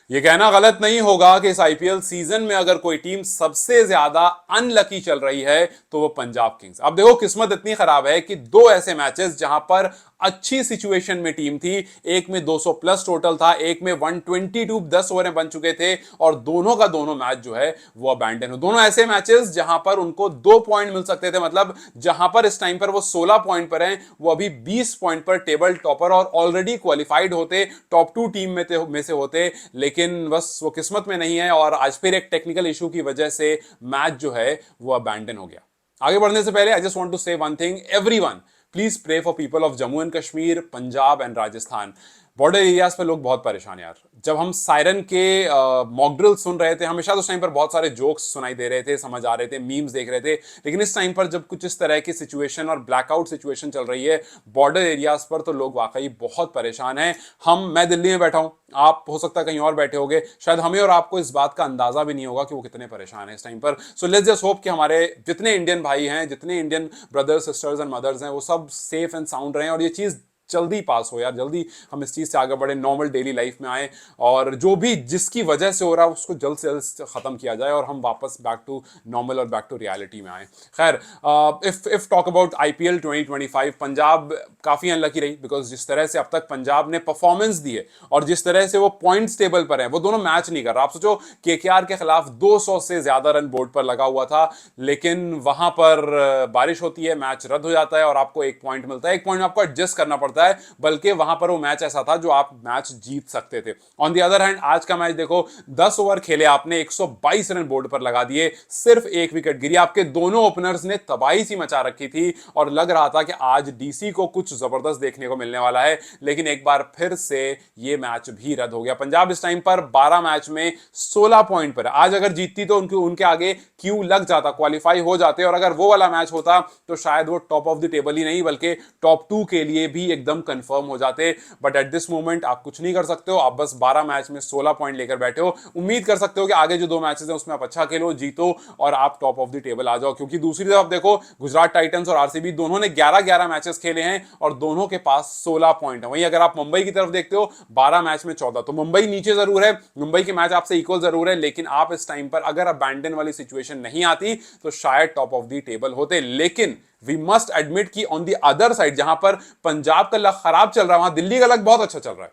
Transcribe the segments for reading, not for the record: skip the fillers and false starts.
ये कहना गलत नहीं होगा कि इस आईपीएल सीजन में अगर कोई टीम सबसे ज्यादा अनलकी चल रही है तो वो पंजाब किंग्स। अब देखो किस्मत इतनी खराब है कि दो ऐसे मैचेस जहां पर अच्छी सिचुएशन में टीम थी, एक में 200 प्लस टोटल था, एक में 122 10 ओवरें बन चुके थे, और दोनों का दोनों मैच जो है वो अबैंडन हो। दोनों ऐसे मैचेस जहां पर उनको 2 पॉइंट मिल सकते थे, मतलब जहां पर इस टाइम पर वो 16 पॉइंट पर हैं, वो अभी 20 पॉइंट पर टेबल टॉपर और ऑलरेडी क्वालिफाइड होते, टॉप 2 टीम में से होते, लेकिन बस वो किस्मत में नहीं है और आज फिर एक टेक्निकल इशू की वजह से मैच जो है वो अबैंडन हो गया। आगे बढ़ने से पहले I just want to say one thing, everyone please pray for people of Jammu and Kashmir, Punjab and Rajasthan. Border areas पे लोग बहुत परेशान हैं यार। जब हम सायरन के मॉक ड्रिल सुन रहे थे, हमेशा तो उस टाइम पर बहुत सारे जोक्स सुनाई दे रहे थे, समझ आ रहे थे, मीम्स देख रहे थे, लेकिन इस टाइम पर जब कुछ इस तरह की सिचुएशन और ब्लैकआउट सिचुएशन चल रही है बॉर्डर एरियाज पर, तो लोग वाकई बहुत परेशान हैं। मैं दिल्ली में बैठा हूं, आप हो सकता है कहीं और बैठे होंगे, शायद हमें और आपको इस बात का अंदाजा भी नहीं होगा कि वो कितने परेशान हैं इस टाइम पर। सो लेट्स जस्ट होप कि हमारे जितने इंडियन भाई हैं, जितने Indian brothers sisters and mothers हैं, वो सब सेफ एंड साउंड रहे और ये चीज जल्दी पास हो यार, जल्दी हम इस चीज से आगे बढ़े, नॉर्मल डेली लाइफ में आए, और जो भी जिसकी वजह से हो रहा है उसको जल्द से जल्द खत्म किया जाए और हम वापस बैक टू नॉर्मल और बैक टू रियलिटी में आए। खैर, if talk about IPL 2025, Punjab काफी अनलकी रही, बिकॉज जिस तरह से अब तक पंजाब ने परफॉर्मेंस दी है और जिस तरह से वो पॉइंट्स टेबल पर है, वो दोनों मैच नहीं कर रहा। आप सोचो केकेआर के खिलाफ 200 से ज्यादा रन बोर्ड पर लगा हुआ था, लेकिन वहां पर बारिश होती है, मैच रद्द हो जाता है और आपको 1 पॉइंट मिलता है। 1 पॉइंट में आपको एडजस्ट करना पड़ता है, बल्कि वहां पर वो मैच ऐसा था जो आप मैच जीत सकते थे। ऑन द अदर हैंड आज का मैच देखो, 10 ओवर खेले आपने, 122 रन बोर्ड पर लगा दिए, सिर्फ 1 विकेट गिरी। आपके दोनों ओपनर्स ने तबाही सी मचा रखी थी और लग रहा था कि आज डीसी को कुछ जबरदस्त देखने को मिलने वाला है, लेकिन एक बार फिर से ये मैच भी रद्द हो गया। पंजाब इस टाइम पर 12 मैच में 16 पॉइंट पर है। आज अगर जीतती तो उनके आगे क्यू लग जाता, क्वालिफाई हो जाते, और अगर वो वाला मैच होता तो शायद वो टॉप ऑफ द टेबल ही नहीं बल्कि टॉप 2 के लिए भी एकदम कंफर्म हो जाते। बट एट दिस मोमेंट आप कुछ नहीं कर सकते हो, आप बस 12 मैच में 16 पॉइंट लेकर बैठे हो। उम्मीद कर सकते हो कि आगे जो 2 मैचेस हैं उसमें आप अच्छा खेलो, जीतो और आप टॉप ऑफ द टेबल आ जाओ, क्योंकि दूसरी तरफ देखो गुजरात टाइटंस और आरसीबी दोनों ने 11-11 मैचेस खेले हैं और दोनों के पास 16 पॉइंट है। वहीं अगर आप मुंबई की तरफ देखते हो 12 मैच में 14, तो मुंबई नीचे जरूर है, मुंबई के मैच आपसे इक्वल जरूर है, लेकिन आप इस टाइम पर अगर अबैंडन वाली सिचुएशन नहीं आती तो शायद टॉप ऑफ द टेबल होते। लेकिन वी मस्ट एडमिट कि ऑन द अदर साइड जहां पर पंजाब का लक खराब चल रहा है, वहां दिल्ली का लक बहुत अच्छा चल रहा है।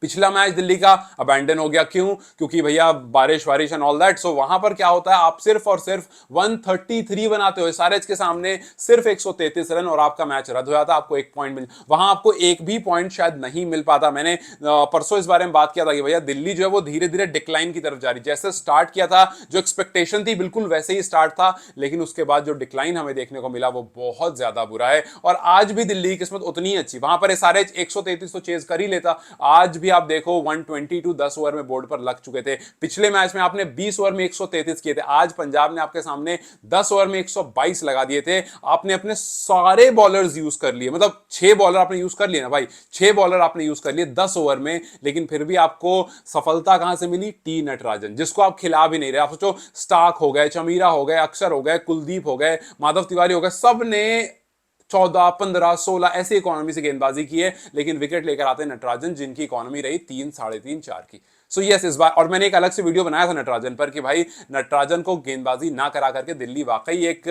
पिछला मैच दिल्ली का अबैंडन हो गया, क्यों? क्योंकि भैया बारिश वारिश एंड ऑल दैट। सो वहां पर क्या होता है, आप सिर्फ और सिर्फ 133 बनाते हो एसआरएच के सामने, सिर्फ 133 रन, और आपका मैच रद्द हो जाता, आपको 1 पॉइंट मिल, वहां आपको एक भी पॉइंट शायद नहीं मिल पाता। मैंने परसों इस बारे में बात किया था कि भैया दिल्ली जो है वो धीरे धीरे डिक्लाइन की तरफ जा रही, जैसे स्टार्ट किया था, जो एक्सपेक्टेशन थी बिल्कुल वैसे ही स्टार्ट था, लेकिन उसके बाद जो डिक्लाइन हमें देखने को मिला वो बहुत ज्यादा बुरा है। और आज भी दिल्ली की किस्मत उतनी ही अच्छी, वहां पर एसआरएच 133 तो चेज कर ही लेता, आज भी आप देखो 122 10 ओवर में बोर्ड पर लग चुके थे। पिछले मैच में आपने 20 ओवर में 133 किए थे, आज पंजाब ने आपके सामने 10 ओवर में 122 लगा दिए थे। आपने अपने सारे बॉलर्स यूज कर लिए, मतलब 6 बॉलर आपने यूज कर लिए ना भाई, 6 बॉलर आपने यूज कर लिए 10 ओवर में, लेकिन फिर भी आपको सफलता कहां से मिली? टी नटराजन, जिसको आप खिला भी नहीं रहे। आप सोचो स्टार्क हो गए, चमीरा हो गए, अक्षर हो गए, कुलदीप हो गए, माधव तिवारी हो गए, सब ने 14 15 16 ऐसी इकोनॉमी से गेंदबाजी की है, लेकिन विकेट लेकर आते हैं नटराजन, जिनकी इकोनॉमी रही 3 3.5 4 की। सो यस, इस बार, और मैंने एक अलग से वीडियो बनाया था नटराजन पर कि भाई नटराजन को गेंदबाजी ना करा करके दिल्ली वाकई एक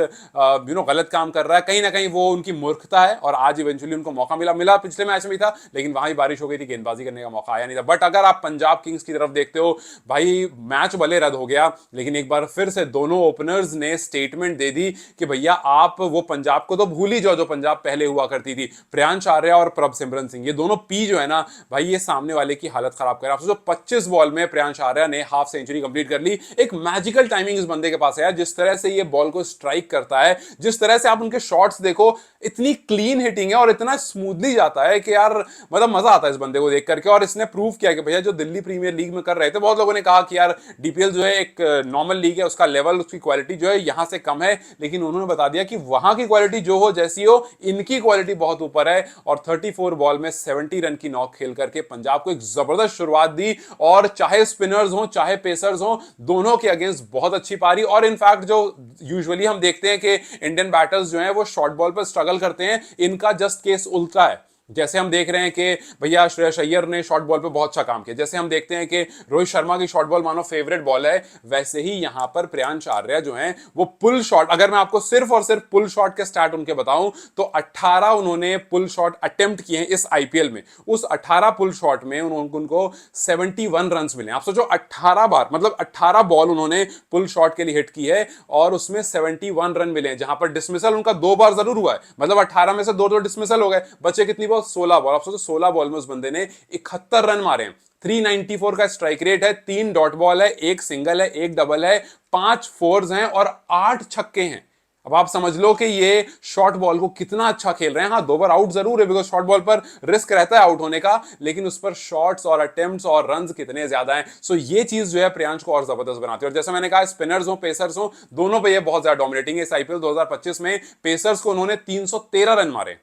गलत काम कर रहा है। कहीं ना कहीं वो उनकी मूर्खता है, और आज इवेंचुअली उनको मौका मिला पिछले मैच में भी था, लेकिन वहां भी बारिश हो गई थी, गेंदबाजी करने का मौका आया नहीं था। बट अगर आप पंजाब किंग्स की तरफ देखते हो, भाई मैच भले रद्द हो गया, लेकिन एक बार फिर से दोनों ओपनर्स ने स्टेटमेंट दे दी कि भैया आप वो पंजाब को तो भूल ही जाओ जो पंजाब पहले हुआ करती थी। प्रियांश आर्या और प्रभसिमरन सिंह, ये दोनों पी जो है ना भाई, ये सामने वाले की हालत खराब कर। आप सोचो 25 बॉल में प्रियांश आर्या ने हाफ सेंचुरी कंप्लीट कर ली। एक मैजिकल टाइमिंग इस बंदे के पास है, जिस तरह से ये बॉल को स्ट्राइक करता है, जिस तरह से आप उनके शॉट्स देखो, इतनी क्लीन हिटिंग है और इतना स्मूथली जाता है कि यार मतलब मजा आता है इस बंदे को देख करके। और इसने प्रूव किया कि भैया जो दिल्ली प्रीमियर लीग में कर रहे थे, बहुत लोगों ने कहा कि यार डीपीएल जो है एक नॉर्मल लीग है, उसका लेवल, उसकी क्वालिटी जो है यहां से कम है, लेकिन उन्होंने बता दिया कि वहां की क्वालिटी जो हो जैसी हो, इनकी क्वालिटी बहुत ऊपर है। और 34 बॉल में 70 रन की नॉक खेल करके पंजाब को एक जबरदस्त शुरुआत दी, और चाहे स्पिनर्स हो चाहे पेसर्स हो, दोनों के अगेंस्ट बहुत अच्छी पारी। और इनफैक्ट जो यूजुअली हम देखते हैं कि इंडियन बैटर्स जो हैं वो शॉर्ट बॉल पर स्ट्रगल करते हैं, इनका जस्ट केस उल्टा है। जैसे हम देख रहे हैं कि भैया श्रेयस अय्यर ने शॉर्ट बॉल पे बहुत अच्छा काम किया, जैसे हम देखते हैं कि रोहित शर्मा की शॉर्ट बॉल मानो फेवरेट बॉल है, वैसे ही यहां पर प्रियांश आर्या जो हैं वो पुल शॉट, अगर मैं आपको सिर्फ और सिर्फ पुल शॉट के स्टार्ट उनके बताऊं तो 18 उन्होंने पुल शॉट अटेम्प्ट किए हैं इस आईपीएल में। उस 18 पुल शॉट में उनको 71 रन मिले। आप सोचो 18 बार, मतलब 18 बॉल उन्होंने पुल शॉट के लिए हिट की है और उसमें 71 रन मिले हैं, जहां पर डिसमिसल उनका 2 बार जरूर हुआ है, मतलब 18 में से 2 डिसमिसल हो गए, बचे कितनी बॉल? 16 बॉल। आप सोचो 16 बॉल में उस बंदे ने 71 रन मारे हैं। 394 का स्ट्राइक रेट है, 3 डॉट बॉल है, 1 सिंगल है, 1 डबल है, 5 फोर्स हैं और 8 छक्के हैं। अब आप समझ लो कि ये शॉर्ट बॉल को कितना अच्छा खेल रहे हैं। हाँ, 2 बार आउट जरूर है, बिकॉज शॉर्ट बॉल पर रिस्क रहता है आउट होने का, लेकिन उस पर शॉट्स और अटेम्प्ट्स और रन्स कितने ज्यादा हैं। सो ये चीज जो है प्रियांश को और जबरदस्त बनाती है। और जैसे मैंने कहा, स्पिनर्स हो पेसर्स हो, दोनों पे ये बहुत ज्यादा डोमिनेटिंग है। इस आईपीएल 2025 में पेसर्स को उन्होंने 313 रन मारे,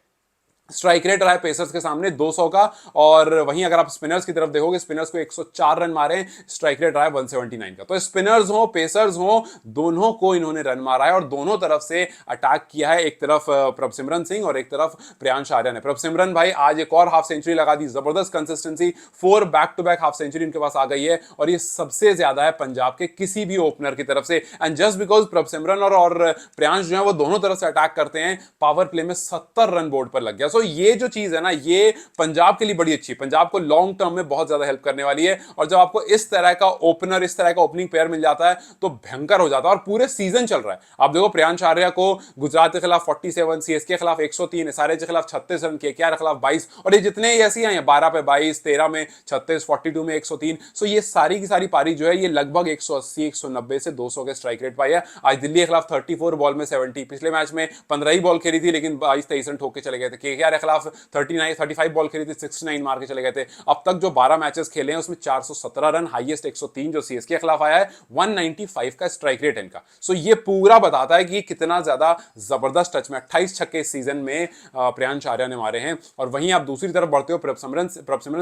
स्ट्राइक रेट रहा है पेसर्स के सामने 200 का। और वहीं अगर आप स्पिनर्स की तरफ देखोगे, स्पिनर्स को 104 रन मारे, स्ट्राइक रेट रहा है 179 का। तो स्पिनर्स हो पेसर्स हो, दोनों को इन्होंने रन मारा है और दोनों तरफ से अटैक किया है। एक तरफ प्रभसिमरन सिंह और एक तरफ प्रियांश आर्या ने। प्रभसिमरन भाई आज एक और हाफ सेंचुरी लगा दी, जबरदस्त consistency, 4 back to back half century इनके पास आ गई है और ये सबसे ज्यादा है पंजाब के किसी भी ओपनर की तरफ से। एंड जस्ट बिकॉज प्रभसिमरन और प्रियांश जो है वो दोनों तरफ से अटैक करते हैं, पावर प्ले में 70 रन बोर्ड पर लग गया। तो ये जो चीज है ना, ये पंजाब के लिए बड़ी अच्छी है, पंजाब को लॉन्ग टर्म में बहुत ज्यादा हेल्प करने वाली है। और जब आपको इस तरह का ओपनर, इस तरह का ओपनिंग प्लेयर मिल जाता है तो भयंकर हो जाता है। और पूरे सीजन चल रहा है, आप देखो प्रियांश आर्या को गुजरात के खिलाफ 47, सीएसके के खिलाफ 103, एसआरएच के खिलाफ 36 रन, केकेआर के खिलाफ 22, और ये जितने ऐसी हैं 12 पे 22, 13 में 36, 42 में 103। सो ये सारी की सारी पारी जो है ये लगभग 180, 190 से 200 के स्ट्राइक रेट पाई है। आज दिल्ली के खिलाफ 34 बॉल में 70, पिछले मैच में 15 ही बॉल खेली थी लेकिन 22-23 रन ठोक के चले गए थे। केकेआर के खिलाफ 35 बॉल खेली थी, 69 मार के चले गए थे। अब तक जो 12 मैचेस खेले हैं उसमें 417 रन, हाईएस्ट 103 जो सीएसके के खिलाफ आया है, 195 का स्ट्राइक रेट है इनका। सो ये पूरा बताता है कि कितना ज्यादा जबरदस्त टच में 28 छक्के इस सीजन में प्रियांश आर्या ने मारे हैं। और वहीं आप दूसरी तरफ बढ़ते हो प्रभसिमरन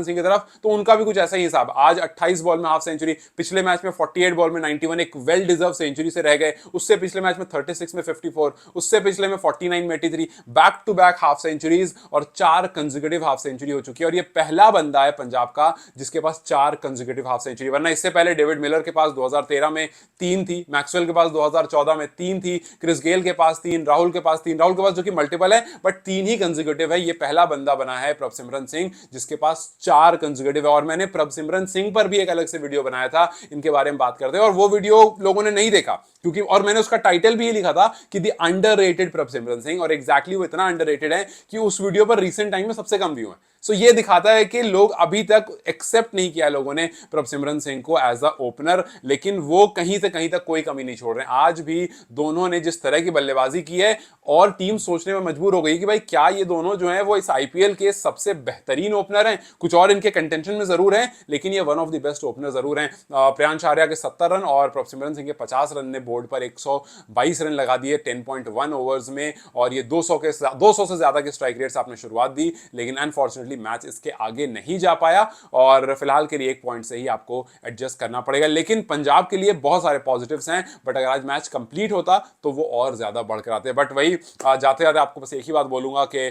सिंह की तरफ, तो उनका भी कुछ ऐसा ही हिसाब। आज 28 बॉल में हाफ सेंचुरी, पिछले मैच में 48 बॉल में 91, एक वेल डिजर्व सेंचुरी से रह गए। उससे पिछले मैच में 36 में 54, उससे पिछले में 49 में 83, back to back half centuries और 4 कंसेक्यूटिव हाफ सेंचुरी हो चुकी है। और ये पहला बंदा है पंजाब का जिसके पास 4 कंसेक्यूटिव हाफ सेंचुरी, वरना इससे पहले डेविड मिलर के पास 2013 में 3 थी, मैक्सवेल के पास 2014 में 3 थी, क्रिस गेल के पास 3, राहुल के पास 3, राहुल के पास जो कि मल्टीपल है बट 3 ही कंसेक्यूटिव है। ये पहला बंदा बना है प्रभसिमरन सिंह जिसके पास 4 कंसेक्यूटिव है। और मैंने प्रभसिमरन सिंह पर भी एक अलग से वीडियो बनाया था इनके बारे में बात करते हैं, और वो वीडियो लोगों ने नहीं देखा क्योंकि, और मैंने उसका टाइटल भी ये लिखा था कि द अंडररेटेड प्रभसिमरन सिंह, और एग्जैक्टली वो इतना अंडररेटेड है कि उस वीडियो पर रीसेंट टाइम में सबसे कम व्यू है। सो ये दिखाता है कि लोग अभी तक एक्सेप्ट नहीं किया लोगों ने प्रभसिमरन सिंह को एज अ ओपनर, लेकिन वो कहीं से कहीं तक कोई कमी नहीं छोड़ रहे हैं। आज भी दोनों ने जिस तरह की बल्लेबाजी की है और टीम सोचने में मजबूर हो गई कि भाई क्या ये दोनों जो हैं वो इस आईपीएल के सबसे बेहतरीन ओपनर हैं। कुछ और इनके कंटेंशन में जरूर हैं लेकिन ये one of the best opener जरूर हैं। प्रियांश आर्या के 70 रन और प्रभसिमरन सिंह के 50 रन ने बोर्ड पर 122 रन लगा दिए 10.1 ओवर्स में, और ये 200 से ज्यादा के स्ट्राइक रेट से आपने शुरुआत दी, लेकिन अनफॉर्चुनेटली मैच इसके आगे नहीं जा पाया और फिलहाल के लिए 1 पॉइंट से ही आपको एडजस्ट करना पड़ेगा। लेकिन पंजाब के लिए बहुत सारे पॉजिटिव्स हैं, बट अगर आज मैच कंप्लीट होता तो वो और ज्यादा बढ़कर आते। बट वही जाते जाते आपको बस एक ही बात बोलूंगा कि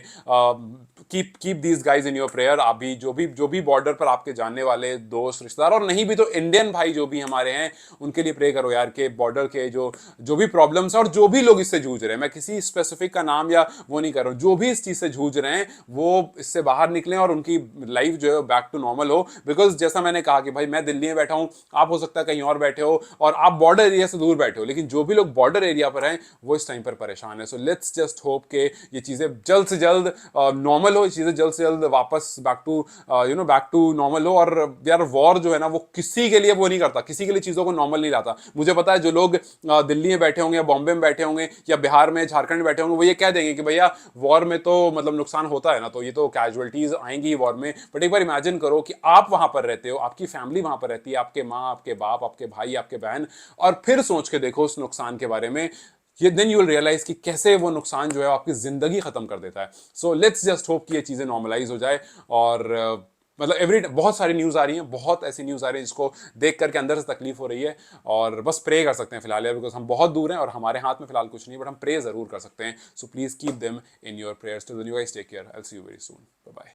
keep these guys in your prayer. आप भी जो भी बॉर्डर पर आपके जानने वाले दोस्त रिश्तेदार, और नहीं भी तो इंडियन भाई जो भी हमारे हैं, उनके लिए प्रे करो यार कि बॉर्डर के जो भी प्रॉब्लम्स है और जो भी लोग इससे जूझ रहे हैं, मैं किसी स्पेसिफिक का नाम या वो नहीं कर रहा हूं, जो भी इस चीज से जूझ रहे हैं वो इससे बाहर निकलें और उनकी लाइफ जो है बैक टू नॉर्मल हो। बिकॉज जैसा मैंने कहा कि भाई मैं दिल्ली में बैठा हूं, आप हो सकता है कहीं और बैठे हो और आप बॉर्डर एरिया से दूर बैठे हो, लेकिन जो भी लोग बॉर्डर एरिया पर हैं वो इस टाइम पर परेशान है। सो लेट्स जस्ट होप कि ये चीजें जल्द से जल्द नॉर्मल हो, चीजें जल्द से जल्द वापस बैक टू नॉर्मल हो। और यार वॉर जो है ना वो किसी के लिए वो नहीं करता, किसी के लिए चीजों को नॉर्मल नहीं लाता। मुझे पता है जो लोग दिल्ली में बैठे होंगे या बॉम्बे में बैठे होंगे या बिहार में झारखंड में बैठे होंगे, वो ये कह देंगे कि भैया वॉर में तो मतलब नुकसान होता है ना, तो ये तो कैजुअलिटीज आएंगी वॉर में। बट एक बार इमेजिन करो कि आप वहां पर रहते हो, आपकी फैमिली वहां पर रहती है, आपके माँ, आपके बाप, आपके भाई, आपके बहन, और फिर सोच के देखो उस नुकसान के बारे में। ये देन यू विल रियलाइज कि कैसे वो नुकसान जो है आपकी जिंदगी खत्म कर देता है। सो लेट्स जस्ट होप कि ये चीजें नॉर्मलाइज हो जाए। और मतलब बहुत सारी न्यूज़ आ रही हैं, बहुत ऐसी न्यूज़ आ रही है जिसको देख करके अंदर से तकलीफ हो रही है, और बस प्रे कर सकते हैं फिलहाल यार, बिकॉज हम बहुत दूर हैं और हमारे हाथ में फिलहाल कुछ नहीं, बट हम प्रे जरूर कर सकते हैं। So please keep them in your prayers. Till then you guys take care, I will see you very soon, bye bye.